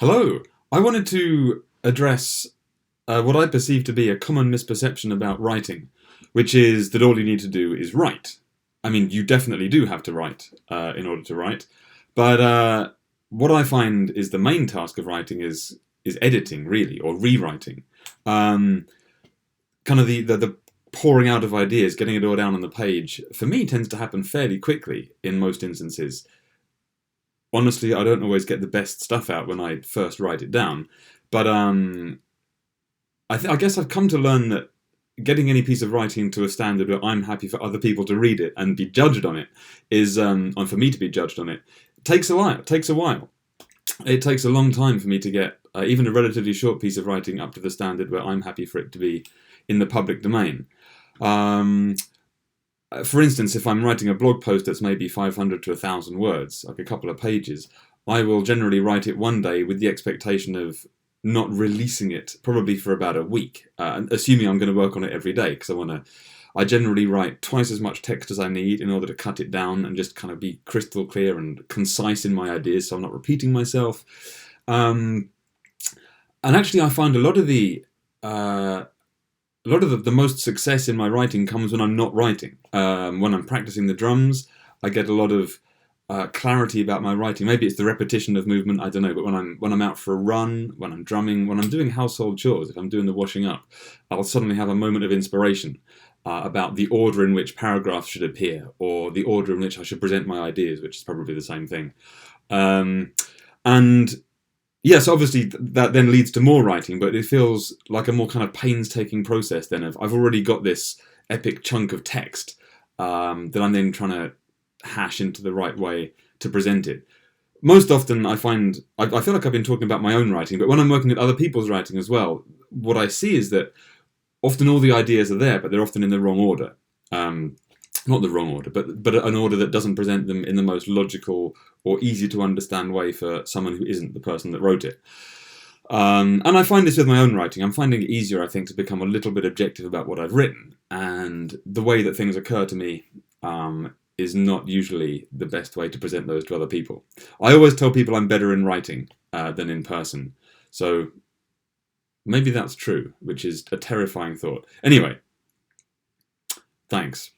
Hello. I wanted to address what I perceive to be a common misperception about writing, which is that all you need to do is write. I mean, you definitely do have to write in order to write, but what I find is the main task of writing is editing, really, or rewriting. Um, Kind of the pouring out of ideas, getting it all down on the page, for me tends to happen fairly quickly in most instances. Honestly, I don't always get the best stuff out when I first write it down, but I guess I've come to learn that getting any piece of writing to a standard where I'm happy for other people to read it and be judged on it is, and for me to be judged on it, takes a while. It takes a while. It takes a long time for me to get even a relatively short piece of writing up to the standard where I'm happy for it to be in the public domain. Um, for instance, if I'm writing a blog post that's maybe 500 to 1,000 words, like a couple of pages, I will generally write it one day with the expectation of not releasing it probably for about a week, assuming I'm going to work on it every day because I generally write twice as much text as I need in order to cut it down and just kind of be crystal clear and concise in my ideas so I'm not repeating myself. Um, and actually, I find the most success in my writing comes when I'm not writing. When I'm practicing the drums, I get a lot of clarity about my writing. Maybe it's the repetition of movement, I don't know. But when I'm out for a run, when I'm drumming, when I'm doing household chores, if I'm doing the washing up, I'll suddenly have a moment of inspiration about the order in which paragraphs should appear, or the order in which I should present my ideas, which is probably the same thing. And yes, obviously that then leads to more writing, but it feels like a more kind of painstaking process then of I've already got this epic chunk of text that I'm then trying to hash into the right way to present it. Most often I feel like I've been talking about my own writing, but when I'm working at other people's writing as well, what I see is that often all the ideas are there, but they're often in the wrong order. Not the wrong order, but an order that doesn't present them in the most logical or easy to understand way for someone who isn't the person that wrote it. And I find this with my own writing. I'm finding it easier, I think, to become a little bit objective about what I've written. And the way that things occur to me is not usually the best way to present those to other people. I always tell people I'm better in writing than in person. So maybe that's true, which is a terrifying thought. Anyway, thanks.